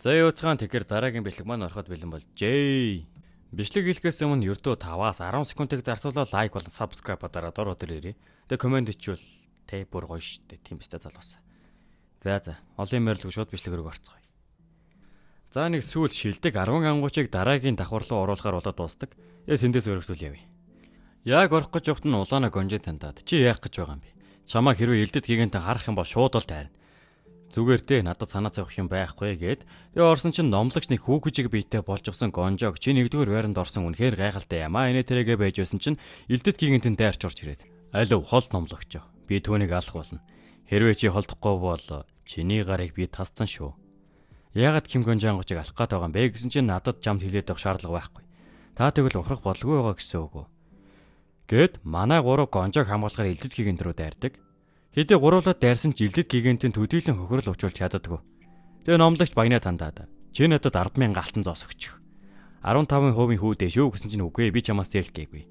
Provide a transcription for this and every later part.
За яуцгаан тэгэхээр дараагийн бэлэг маань ороход бэлэн болжээ. Бичлэг хийхээс өмнө ердөө 5-аас 10 секундыг зарцуулаад лайк болон subscribe дараад ороод ирээрэй. Тэгээ комент ичвэл тэ бүр гоё штэ. Тийм бистэ залуусаа. За олон юмэр л шууд бичлэг рүү орцгоё. За нэг сүүл шилдэг 10 ангуучийг дараагийн давхар руу оруулахаар болоод дуустдаг. Тэндээс өргөжлүүл явъя. Яг орох гэж явахт нь улаана гонжи тандаад чи яах гэж байгаа юм бэ? Чамаа хэрвээ элдэд гигэнтэй харах юм бол шууд бол тайрна. Зүгээр дээ надад санаа зовох юм байхгүй гээд тэгээ орсон чинь номлогч нэг хүүхжиг биетэй болж гсэн гонжог чи нэгдүгээр байранд орсон үнэхээр гайхалтай юм аа инэ тэрэгээ байж байсан чинь элдэд гигэнтэн дайрч орж ирээд алив хол номлогч би түүнийг алах болно хэрвээ чи холдохгүй бол чиний гарыг би тастан шүү яагаад Ким Гонжангучийг алах гээд байгаа юм бэ гэсэн чинь надад жамд хилээд авах шаардлага байхгүй та тэгвэл ухрах болгүй байгаа гэсэн үг гэд манай гурав гонжог хамгаалахаар элдэд гигэнт рүү дайрдаг. Хэдий гуруулаад дайрсан ч элдэд гигэнтийн төдийлөн хохирол учруулж чаддаггүй. Тэгээ номлогч баянаа тандаад чи надад 10,000 алтан зоос өгчих. 15% хүүдээ шүү гэсэн чинь үгүй би чамаас зээлх гээгүй.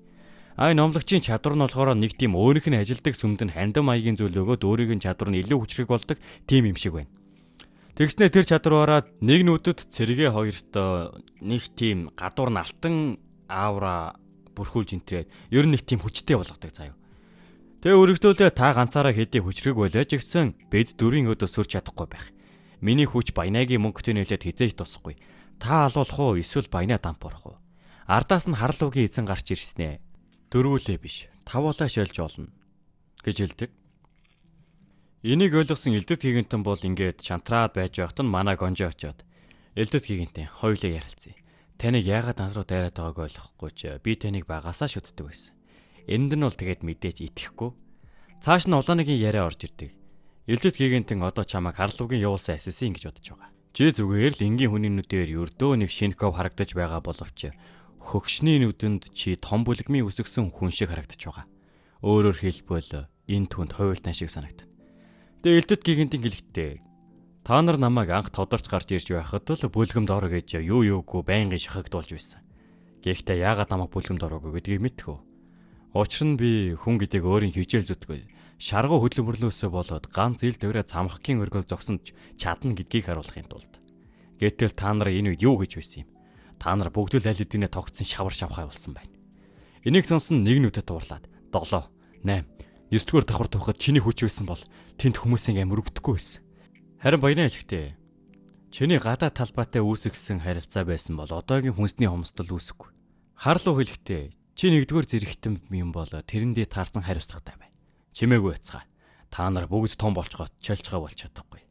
Номлогчийн чадвар нь болохоор нэг тийм өөрийнх нь ажилдаг сүмд нь хандам маягийн зүйл өгөөд өөрийнх нь чадвар нь илүү хүчрэг болдог тийм юм шиг байна. Тэгснэ тэр чадвараараа нэг нүдэд цэрэгээ хоёрт нэг тийм гадуур нь алтан аура бүрхүүлж интрээд ер нь нэг тийм хүчтэй болгодог заяа. Тэгээ өргөжлүүлээ та ганцаараа хэдий хүчрэг байлаач гэсэн бид дөрвийн өдөө сүрч чадахгүй байх. Миний хүч баянагийн мөнгөтэй нэлээд хизээж тусахгүй. Та алуулах уу эсвэл баянаа дамп орох уу? Ардаас нь харлуугийн эзэн гарч ирснэ. Дөрвөлээ биш. Тавуулаа шилж олно гэж хэлдэг. Энийг ойлгосон элдэд гигэнтэн бол ингээд шантраад байж байхад нь манай гонжи очоод элдэд гигэнтэн хоёулаа ярилцъя. Таныг яагаад над руу дайраад байгааг ойлгохгүй ч би таныг багасаа шүтдэг байсан. Энд нь бол тэгээд мэдээж итгэхгүй. Цааш нь улааныгийн яриа орж ирдэг. Элдэд гигэнтэн одоо чамайг харлуугийн явуулсан асэсэн ингэж бодож байгаа. Чи зүгээр л энгийн хүний нүдээр ердөө нэг шинков харагдаж байгаа боловч хөгшний нүдэнд чи том бүлэгмийн үсгсэн хүн шиг харагдаж байгаа. Өөрөөр хэлбэл энэ түнд хуйлтан шиг санагдана. Тэгээ элдэд гигэнтэн хэлэхдээ та нар намайг анх тодорч гарч ирж байхад л бүлгэм дор гэж юу юугүй байнгын шахагдуулж байсан. Гэхдээ яагаад намайг бүлгэм дороогүй гэдгийг мэдхүү. Учир нь би хүн гэдэг өөрийн хижээл зүтгөө шаргуу хөдөлмөрлөөсөө болоод ганц ил дээрээ цамхгийн өргөл зогсонд чадна гэдгийг харуулахын тулд. Гэтэл та нар энэ үед юу гэж байсан юм? Та нар бүгд л аль хэдийнэ тогтсон шавар шавхай болсон байна. Энийг сонсон нэг нүдэд дуурлаад 7, 8, 9-р давхар туухад чиний хүч байсан бол тэнд хүмүүсийн амь өргөдөхгүй байсан. Харин баянаа хэлэхдээ чиний гадаа талбайтай үүсгэсэн харилцаа байсан бол одоогийн хүнсний хомсдол үүсэхгүй. Харлуу хэлэхдээ чи нэгдүгээр зэрэгтэн юм бол тэрэндээ таарсан хариуцлагатай бай. Чимээгүй яцгаа. Та нар бүгд том болцгоод чалчгаа болж чадахгүй.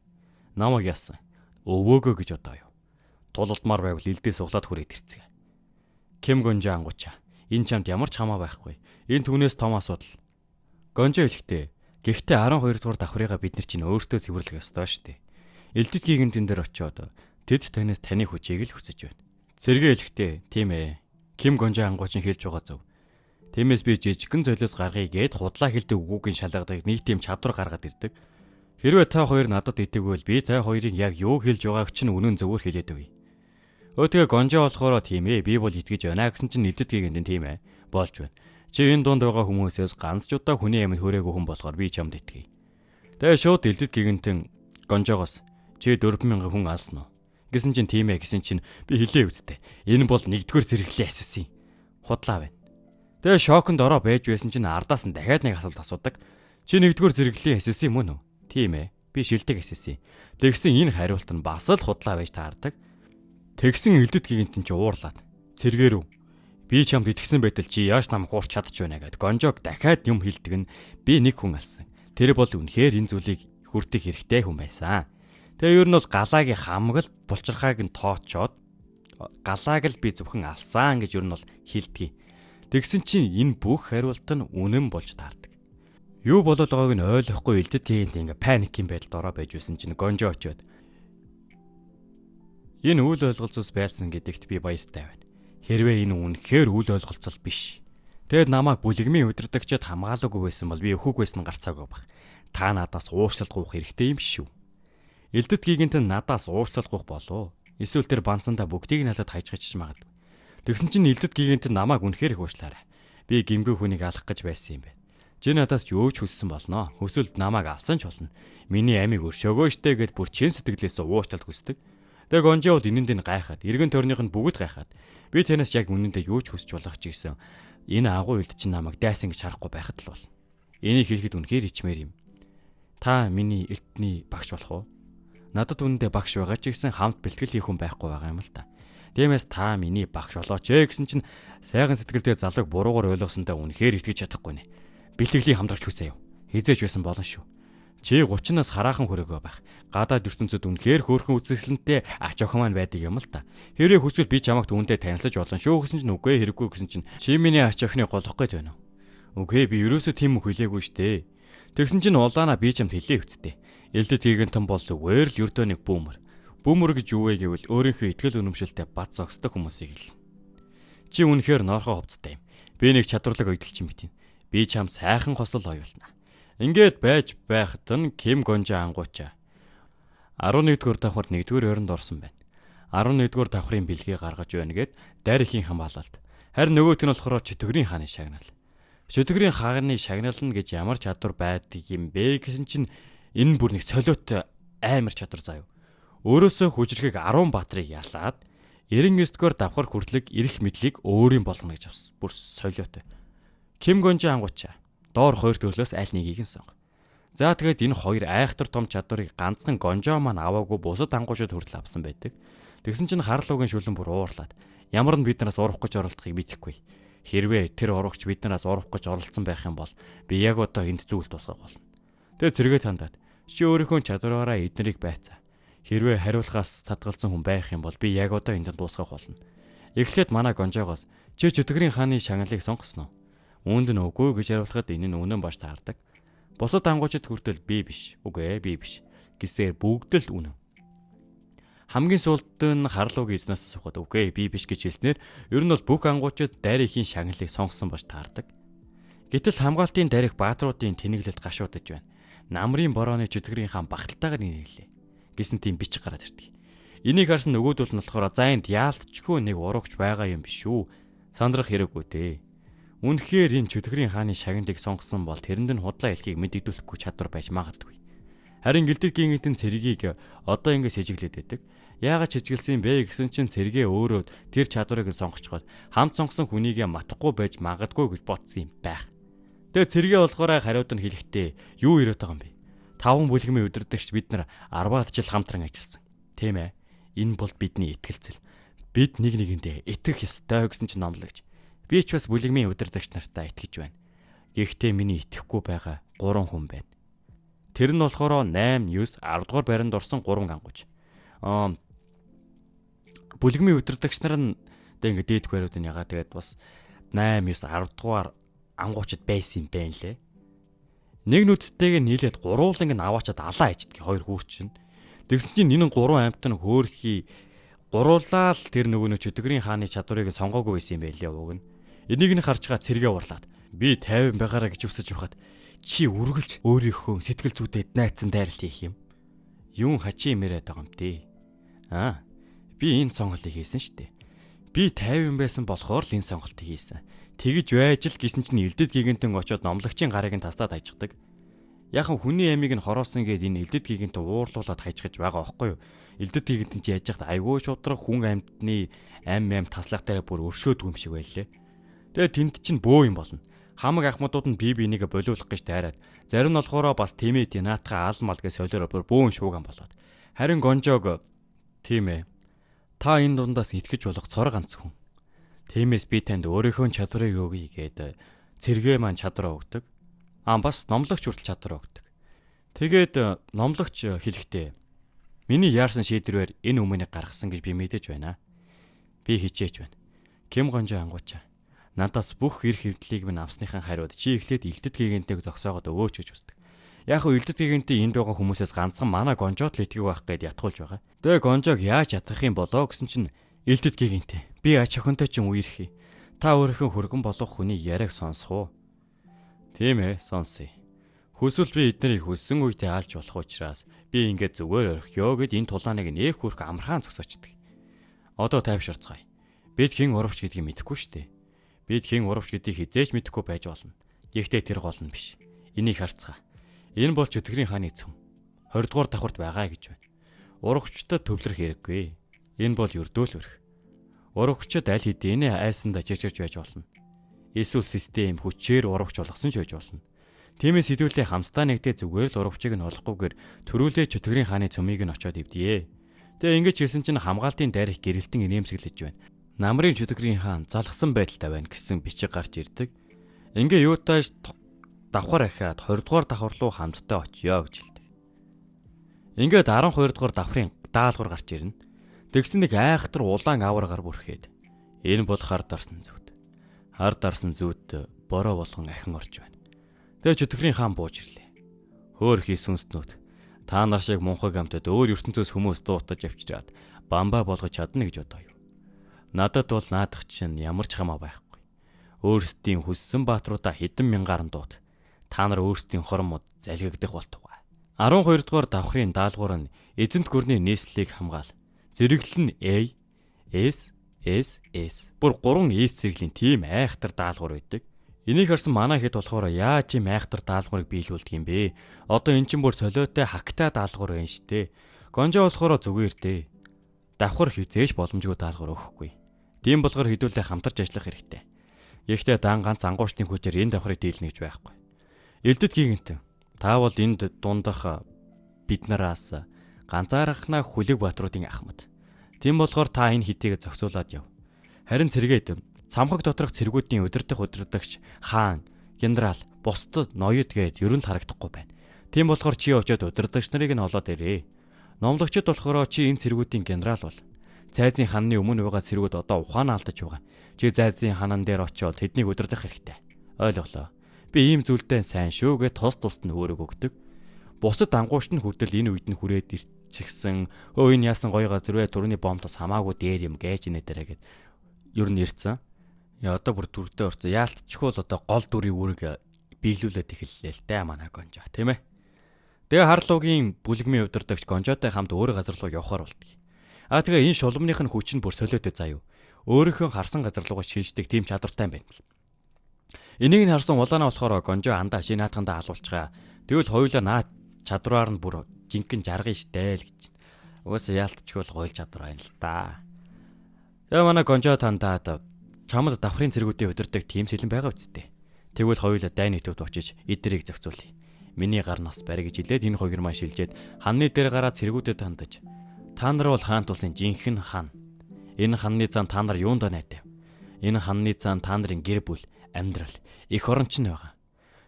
Намайг яасан. Өвөөгөө гэж одоо юу. Тулалдмаар байвал элдээ суглаад хүрээд ирцгээ. Ким Гонжангучаа. Энэ чамд ямар ч хамаа байхгүй. Энэ түүнээс том асуудал. Гонжо хэлэхдээ гэхдээ 12 дугаар давхрыгаа бид нар чинь өөртөө цэвэрлэх ёстой шүү дээ. Элдэд гигэнтэн дээр очиод тэд танаас таны хүчийг л хүсэж байна. Цэргээ хэлэхдээ тийм ээ. Ким Гонжангуч хэлж байгаа зөв. Тиймээс би жижигхэн золиос гаргая гэд худлаа хэлдэг үгүүгийн шалгадаг нэг тийм чадвар гаргаад ирдэг. Хэрвээ та хоёр надад итгэвэл би та хоёрыг яг юу хэлж байгааг чинь үнэн зөвөр хэлээд өгье. Тэгээ Гонжо болохоор тийм ээ би бол итгэж байна гэсэн чинь элдэд гигэнтэн тийм ээ болж байна. Чи энэ дунд байгаа хүмүүсээс ганц ч удаа хүний амьд хүрээгүй хүн болохоор би чамд итгэе. Тэгээ шууд элдэд гигэнтэн Гонжогоос чи 4,000 хүн алсан уу? Гэсэн чинь тийм ээ гэсэн чинь би хэлээ үсттэй. Энэ бол нэгдүгээр зэрэглэлийн асуусан. Худлаа байна. Тэгээ шоконд ороо байж байсан чинь ардаас нь дахиад нэг асуулт асуудаг. Чи нэгдүгээр зэрэглэлийн асуусан юм уу? Тийм ээ. Би шилдэг асуусан. Тэгсэн энэ хариулт нь бас л худлаа байж таардаг. Тэгсэн элдэд гигэнтэн ч уурлаад цэргээрв. Би чамд итгэсэн байтал чи яаж намайг хуурч чадж байна гэд Гонжог дахиад юм хэлдэг нь би нэг хүн алсан. Тэр бол үнэхээр энэ зүйлийг хүртэх хэрэгтэй хүн байсан. Тэгээ ер нь бол галаагийн хамгал булчирхааг нь тоочоод галааг л би зөвхөн алсан гэж ер нь бол хэлдэг. Тэгсэн чинь энэ бүх хариулт нь үнэн болж таардаг. Юу болоод байгааг нь ойлгохгүй элдэд гигэнтэн ингээ паникийн байдалд ороо байж байсан чинь Гонжо очиод энэ үйл ойлголцоос байлсан гэдэгт би баяртай байна. Хэрвээ энэ үнэхээр үйл ойлголцол биш. Тэгэд намайг бүлэгмийн удирдагчид хамгаалаагүй байсан бол би өхөг байсан гарцаагүй баг. Та надаас уучлалт гуйх хэрэгтэй юм шүү. Элдэд гигэнтэн надаас уучлалт гуйх болов. Эсвэл тэр банцандаа бүгдийг надад хайжгачиж магадгүй. Тэгсэн чинь элдэд гигэнтэн намайг үнэхээр их уучлаарай. Би гимгүү хүнийг алах гэж байсан юм байна. Чи надаас юу ч хүссэн болноо. Хүсвэл намайг авсан ч болно. Миний амийг өршөөгөө штэ гэд бүр чин сэтгэлээс уучлалт хүсдэг. Тэгээ Гонжо бол энэнд гайхаад, эргэн тойрных нь бүгд гайхаад би танаас яг үнэндээ юу ч хүсэж болох ч гэсэн энэ агуу үлд чинь намайг дайсан гэж харахгүй байхад л бол. Энийг хэлэхэд үнэхээр ичмээр юм. Та миний эртний багш болох уу? Надад үнэндээ багш байгаа ч гэсэн хамт бэлтгэл хийх хүн байхгүй байгаа юм л та. Тиймээс та миний багш болооч гэсэн чинь сайхан сэтгэлдээ залууг буруугаар ойлгосондоо үнэхээр итгэж чадахгүй нэ. Бэлтгэлийн хамтрагч хүсэе юу? Хизээч байсан болно шүү. Чи 30-наас хараахан хөрөөгөө байх. Гадаад ертөнцид үнэхээр хөөрхөн үзэсгэлэнтэй ач охин маань байдаг юм л та. Хэрвээ хүсвэл би чамайг түүнтэй танилцаж болно шүү гэсэн чинь үгүй хэрэггүй гэсэн чинь чи миний ач охиныг голох гээд байна уу? Үгүй би ерөөсөө тийм үг хэлээгүй штэ. Тэгсэн чинь улаана би чамд хэлээ үсттэй. Элдэд гигантан бол зүгээр л ердөө нэг бүүмэр. Бүүмэр гэж юу вэ гэвэл өөрийнхөө итгэл үнэмшилтэй бат зогсдог хүмүүсийг хэлнэ. Чи үнэхээр ноорхоо хувцтай юм. Би нэг чадварлаг ойдолч юм бит. Би чамд сайхан хосол оюулна. Ингээд байж байхад нь Ким Гонжо ангуучаа 11-р давхар 1-р ойронд орсон байна. 11-р давхрын бэлгийг гаргаж байна гэд дайр ихийн хамгаалалт. Харин нөгөөт нь болохоор чөтгөрийн хааны шагнал. Чөтгөрийн хааны шагнална гэж ямар чадвар байдаг юм бэ гэсэн чинь энэ бүр нэг солиотой амар чадвар заяа. Өөрөөсөө хүчрхэг 10 баатрыг ялаад 99-р давхар хүртэлэг ирэх мэдлийг өөрийн болгоно гэж авсан. Бүр солиотой. Ким Гонжо ангуучаа доор хоёр төрлөөс аль нэгийг нь сонго. За тэгээд энэ хоёр айхтар том чадварыг ганцхан Гонжо маань аваагүй бусад ангуучууд хүртэл авсан байдаг. Тэгсэн чинь харлуугийн шүлэн бүр уурлаад ямар нь биднээс урах гэж оролдохыг мэдэхгүй. Хэрвээ тэр урагч биднээс урах гэж оролцсон байх юм бол би яг одоо энд зүйл тусах болно. Тэгээд зэрэгээ тандаад чи өөрийнхөө чадвараараа эднэрийг байцаа. Хэрвээ хариулахаас татгалзсан хүн байх юм бол би яг одоо энд дуусгах болно. Эхлээд манай Гонжоогоос чи чөтгөрийн хааны шагналыг сонгосноо. Үүнд нь үгүй гэж хариулахад энэ нь үнэн баш таардаг. Бусад ангуучид хүртэл би биш. Үгүй би биш. Гэсээр бүгд л үнэн. Хамгийн сүүлд нь харлуугийн эзнээс асуухад үгүй би биш гэж хэлснээр ер нь бол бүх ангуучид дайр ихийн шагналыг сонгосон баш таардаг. Гэтэл хамгаалтын дайрх баатруудын тэнэглэлд гашуудаж байна. Намрын борооны чөтгөрийн хаан багталтайгаар нэрэлээ. Гэсэн тийм бичиг гараад ирдэг. Энийг харсан нөгөөдөл нь болохоор за энд яалтчгүй нэг урагч байгаа юм биш үү? Сандрах хэрэггүй дээ. Үнэхээр энэ чөтгөрийн хааны шагналыг сонгосон бол тэрэнд нь худлаа хэлхийг мэдэгдүүлэхгүй чадвар байж магадгүй. Харин гэлдэггийн эдэн цэргийг одоо ингэ сэжиглээд байдаг. Яагаад чичгэлсэн бэ гэсэн чинь цэргээ өөрөө тэр чадварыг сонгочход хамт сонгосон хүнийг матахгүй байж магадгүй гэж бодсон юм байх. Тэгээ цэргээ болохоор хариуд нь хэлэхдээ юу ирээд байгаа юм бэ? 5 бүлгэмийн удирдагч бид нар 10-аад жил хамтран ажилласан. Тийм ээ. Энэ бол бидний итгэлцэл. Бид нэг нэгэндээ итгэх ёстой гэсэн чинь номлогч. Би ч бас бүлгэмийн удирдагч нартаа итгэж байна. Гэхдээ миний итгэхгүй байгаа 3 хүн байна. Тэр нь болохоор 8, 9, 10 дугаар байранд орсон 3 ангууч. Бүлгэмийн удирдагч нар нь ингээ дээдх байрууд нь ягаа тэгээд бас 8, 9, 10 дугаар ангуучд байсан юм байна лээ. Нэг нүдтэйг нийлээд гурууланг нь аваачаад алаа ичдэг хоёр хүүрч чинь. Тэгсэн чинь энэ 3 амьтад нь хөөхий гуруулаа л тэр нөгөө чөтгөрийн хааны чадварыг сонгоогүй байсан юм байлээ уг нь. Энийг нь харчгаа цэргээ урлаад би 50 байгаараа гэж өсөж явахад чи үргэлж өөрийнхөө сэтгэл зүйтэд найцсан дайралт хийх юм. Юун хачи юмэрээд байгаа юм те. Би энэ сонголтыг хийсэн штэ. Би 50 байсан болохоор л энэ сонголтыг хийсэн. Тэгж байж л гисэн чинь элдэд гигантэн очоод номлогчийн гарыг нь таслаад хайчихдаг. Яхан хүний амийг нь хороосон гээд энэ элдэд гигантэн уурлуулад хайчгаж байгаа байхгүй юу? Элдэд гигантэн чи яаж яхад айгүй шудраг хүн амьтны ам таслах дээр бүр өршөөдгүй юм шиг байлээ. Тэгээ тэнд чинь бөө юм болно. Хамаг ахмадууд нь бие биенийг болиулах гэж дайраад зарим нь болохоор бас тэмээ наатахаа аал мал гэж солиороо бүр бөөн шууган болоод. Харин Гонжог тийм ээ. Та энэ дундаас итгэж болох цор ганц хүн. Тиймээс би танд өөрийнхөө чадварыг өгье гээд цэргээ маань чадвараа өгдөг. Бас номлогч хүртэл чадвараа өгдөг. Тэгээд номлогч хэлэхдээ миний яарсан шийдвэрээр энэ өмнөнийг гаргасан гэж би мэдэж байна. Би хичээж байна. Ким Гонжо ангуучаа. Надаас бүх эрх хэвдлийг минь авсныхан хариуд чи эхлээд элдэд гигантыг зогсоогоод өгөөч гэж хүсдэг. Яг хөө элдэд гигантын энд байгаа хүмүүсээс ганцхан манай Гонжоод л итгэв байх гээд ятгуулж байгаа. Тэгээ Гонжог яаж ятгах юм болоо гэсэн чинь элдэд гигантээ. Би ач охинтой ч үерхий. Та өөрийнхөө хөргөн болох хүний яриаг сонсох уу? Тийм ээ, сонсъё. Хүсвэл би эднийг хүссэн үедээ алж болох учраас би ингээд зүгээр орхиё гэд энэ тулааныг нээх хүрх амархан зогсоочдөг. Одоо тайвширцгаая. Бид хэн урагч гэдгийг мэдэхгүй шүү дээ. Бид хэн урагч гэдгийг хизээч мэдэхгүй байж болно. Гэхдээ тэр гол нь биш. Энийг харцгаа. Энэ бол чөтгөрийн хааны цөм. 20 дугаар давхарт байгаа гэж байна. Урагчтай төвлөрөх хэрэггүй. Энэ бол ердөөл өрх. Урагчид аль хэдийн айсандаа чирчирж байж болно. Эсвэл систем хүчээр урагч болгосон ч байж болно. Тиймээс хэдүүлээ хамтдаа нэгдээ зүгээр л урагчийг нь олохгүйгээр төрүүлээ чөтгөрийн хааны цөмийг нь очоод ивдээ. Тэгээ ингэж хэлсэн чинь хамгаалтын дайрах гэрэлтэн инээмсэглэж байна. Намрын чөтгөрийн хаан залхсан байдалтай байна гэсэн бичиг гарч ирдэг. Ингээ юутааш давхар ахаад 20 дугаар давхар руу хамтдаа очиё гэж хэлдэг. Ингээд 12 дугаар давхрын даалгавар гарч ирнэ. Тэгсэн нэг айхтар улаан аваргаар бүрхээд энэ бол хар дарсан зүуд. Хар дарсан зүуд бороо болгон ахин орж байна. Тэгээ чөтгөрийн хаан бууж ирлээ. Хөөх хийсүнснүүд та нар шиг мунхаг амтад өөр ертөнцөөс хүмүүс дуутаж авчираад бамбаа болгож чадна гэж бодоо юу. Надад бол наадах чинь ямар ч хамаа байхгүй. Өөрсдийн хүссэн баатруудаа хэдэн мянгаар дууд. Та нар өөрсдийн хормод залгигдах болтугай. 12 дугаар давхрын даалгавар нь эзэнт гүрний нийслэлийг хамгаал. Зэрэглэл нь A, S, Бүр 3 S зэрэглийн тийм айхтар даалгавар байдаг. Энийг харсан манай хэд болохоор яаж ийм айхтар даалгаврыг биелүүлдэг юм бэ? Одоо эн чинь бүр солиотой хакта даалгавар байна штэ. Гонжоо болохоор зүгээр дээ. Давхар хизээж боломжгүй даалгавар өгөхгүй. Тийм болгоор хэдүүлээ хамтарч ажиллах хэрэгтэй. Гэхдээ дан ганц ангуучдын хүчээр энэ давхрыг дийлнэ гэж байхгүй. Элдэд гигэнтэн. Та бол энд дундах биднараас ганцаархнаа хүлэг баатруудын ахмад. Тийм болохоор та энэ хитийг зогсуулаад яв. Харин цэргээд цамхаг доторх цэргүүдийн удирдагч хаан, генерал, бусдад ноёд гээд ер нь харагдахгүй байна. Тийм болохоор чи очиод удирдагч нарыг нь олоод ирээ. Номлогчд болохоор чи энэ цэргүүдийн генерал бол. Зайзын ханны өмнө байгаа цэргүүд одоо ухаан алдаж байгаа. Чи зайзын ханан дээр очиод тэднийг удирдах хэрэгтэй. Ойлголоо. Би ийм зүйлдээ сайн шүү гэж тус нь өөрөг өгдөг. Бусад ангуучт нь хүртэл энэ үед нь хүрээд ирчихсэн. Өө энэ яасан гоё газар вэ? Түрүүний бомбоос хамаагүй дээр юм гэж нэтэрэ гэд ер нь ирцэн. Яа одоо бүр дүрдээ орцсон. Яалтчихвол одоо гол дүрийн үүрэг биелүүлээд эхэллээ л дээ манай гонжоо, тийм ээ. Тэгээ харлуугийн бүлэгмийн удирдагч гонжоотой хамт өөр газар руу явахаар болтгий. Тэгээ энэ шулмных нь хүч нь бүр солиотой заяа. Өөрийнхөө харсан газар руугаа шилждэг тийм чадвартай юм байна л. Энийг нь харсан улаанаа болохоор гонжоо андаа шинаатгандаа алуулчихаа. Тэгвэл хоёулаа наа чадвараар нь бүр жинхэнэ жаргана штэ л гэж. Угаасаа яалтчихвол гойл чадвар байна л та. Тэгээ манай гонжоо тандаад чамд давхрын цэргүүдийн удирдаг тийм сэлэн байгаа үсттэй. Тэгвэл хоёулаа дайны төвд очиж эдэрийг зохицуулъя. Миний гар нас барь гэж хэлээд энэ хоёр маань шилжээд ханны дээр гараад цэргүүдэд хандаж. Та нар бол хаан тулсын жинхэнэ хан. Энэ ханны цаан та нар юунд найдав? Энэ ханны цаан та нарын гэр бүл, амьдрал, их оронч нь байгаа.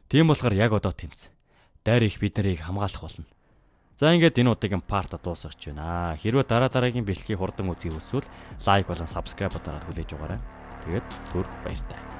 Тийм болохоор яг одоо тэмц. Дайр их бид нарыг хамгаалах болно. За ингээд энэ удаагийн парт дуусгаж байна. Хэрвээ дараагийн бэлтгийг хурдан үзье хүсвэл лайк болон subscribe дараад хүлээж өгөөрэй. Тэгээд түр баяртай.